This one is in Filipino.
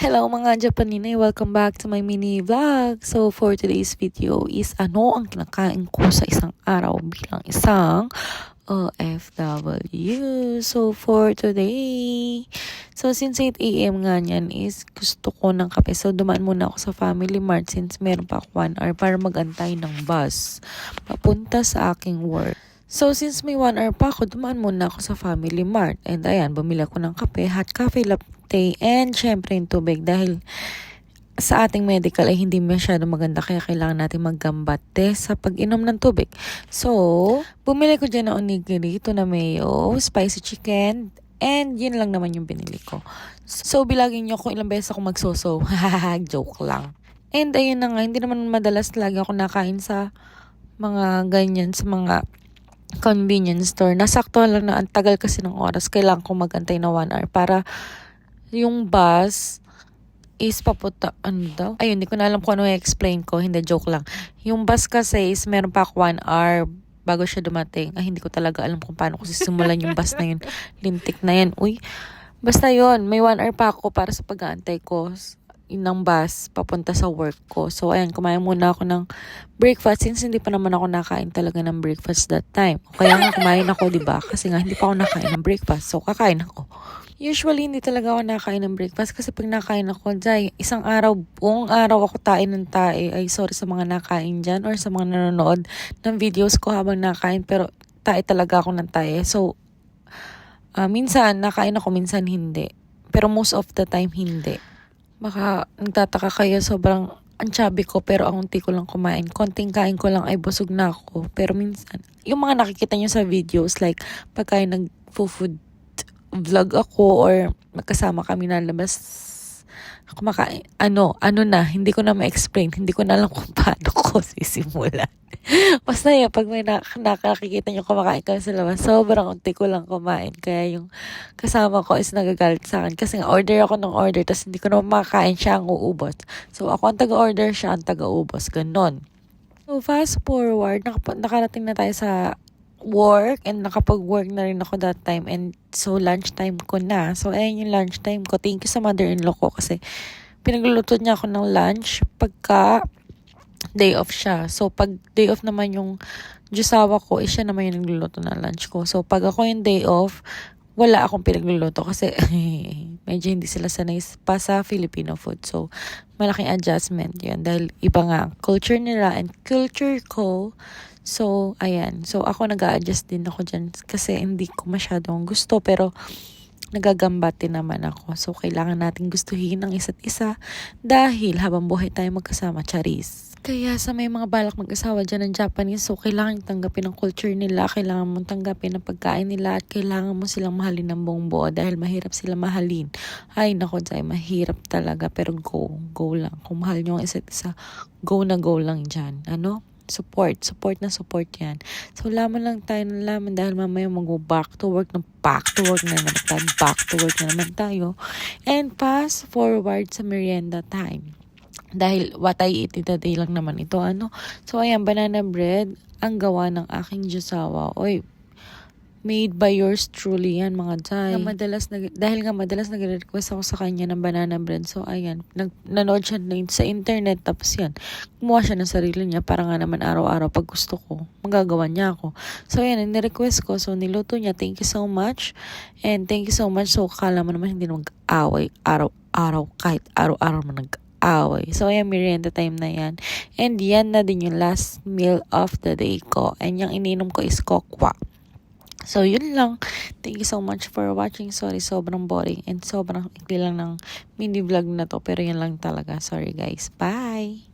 Hello mga Japanine, welcome back to my mini vlog. So for today's video is ano ang kinakain ko sa isang araw bilang isang OFW. So for today, since 8 a.m. nga niyan is gusto ko ng kape. So dumaan muna ako sa Family Mart since meron pa ako 1 hour para magantay ng bus papunta sa aking work. So, since may 1 hour pa ako, dumaan muna ako sa Family Mart. And ayan, bumili ako ng kape, hot coffee latte, and syempre yung tubig. Dahil sa ating medical ay hindi masyado maganda, kaya kailangan natin maggambate sa pag-inom ng tubig. So, bumili ko dyan ng onigiri, tuna mayo, spicy chicken, and yun lang naman yung binili ko. So, bilagin nyo kung ilang beses ako magsoso. Joke lang. And ayun na nga, hindi naman madalas lagi ako nakain sa mga ganyan, sa mga convenience store. Nasakto lang na ang tagal kasi ng oras. Kailangan ko magantay na 1 hour para yung bus is papunta, ano daw? Ayun, hindi ko na alam kung ano i-explain ko. Hindi, joke lang. Yung bus kasi is meron pa ako 1 hour bago siya dumating. Ay, hindi ko talaga alam kung paano ko sisimulan yung bus na yun. Lintik na yan. Uy, basta yun. May 1 hour pa ako para sa pag-aantay ko ng bus papunta sa work ko. So, ayan, kumain muna ako ng breakfast since hindi pa naman ako nakain talaga ng breakfast that time. Kaya nga kumain ako, diba? Kasi nga hindi pa ako nakain ng breakfast. So, kakain ako. Usually, hindi talaga ako nakain ng breakfast kasi pag nakain ako, isang araw, buong araw ako tain ng tae. Ay, sorry sa mga nakain dyan or sa mga nanonood ng videos ko habang nakain. Pero, tae talaga ako ng tae. So, minsan, nakain ako, minsan hindi. Pero most of the time, hindi. Baka nagtataka kayo, sobrang ang chubby ko pero ang unti ko lang kumain. Konting kain ko lang ay busog na ako. Pero minsan, yung mga nakikita nyo sa videos like pagka nag-food vlog ako or magkasama kami na labas kumakain, hindi ko na ma-explain. Hindi ko na alam kung paano ko sisimulan. Basta yun, pag may nakakita nyo kumakain kami sa labas, sobrang unti ko lang kumain. Kaya yung kasama ko is nagagalit sa akin. Kasi nga, order ako ng order, tapos hindi ko na makakain, siya ang uubos. So, ako ang taga-order, siya ang taga-ubos. Ganon. So, fast forward, nakarating na tayo sa work and nakapag-work na rin ako that time and so lunchtime ko na. So ayun yung lunchtime ko. Thank you sa mother-in-law ko kasi pinagluluto niya ako ng lunch pagka day off siya. So pag day off naman yung Diyosawa ko, siya naman yung nagluluto ng lunch ko. So pag ako yung day off, wala akong pinagluluto kasi medyo hindi sila sanay pa sa Filipino food. So malaking adjustment yun dahil iba nga culture nila and culture ko. So, ayan. So, ako nag-a-adjust din ako dyan kasi hindi ko masyadong gusto pero nagagambate naman ako. So, kailangan natin gustuhin ang isa't isa dahil habang buhay tayo magkasama, charis. Kaya sa may mga balak mag-asawa dyan ng Japanese, so kailangan tanggapin ang culture nila, kailangan mong tanggapin ang pagkain nila at kailangan mo silang mahalin ng buong buo dahil mahirap sila mahalin. Ay, nako, mahirap talaga pero go lang. Kung mahal nyo ang isa't isa, go na go lang dyan. Support yan. So, laman lang tayo ng laman dahil mamaya back to work na naman tayo. And fast forward sa merienda time. Dahil what I eat today lang naman ito, So, ayan, banana bread ang gawa ng aking Diyosawa. Oy, made by yours truly yan, mga Jai. Dahil nga madalas nagre-request ako sa kanya ng banana bread. So, ayan, nanood siya sa internet. Tapos yan, gumawa siya ng sarili niya. Para nga naman araw-araw pag gusto ko, magagawa niya ako. So, ayan, ni-request ko. So, niluto niya. Thank you so much. And thank you so much. So, kala mo naman hindi na mag-away araw-araw. Kahit araw-araw mo nag-away. So, ayan, merienda time na yan. And yan na din yung last meal of the day ko. And yung ininom ko is kokwa. So, yun lang. Thank you so much for watching. Sorry, sobrang boring and sobrang ikli lang ng mini vlog na to. Pero yun lang talaga. Sorry guys. Bye!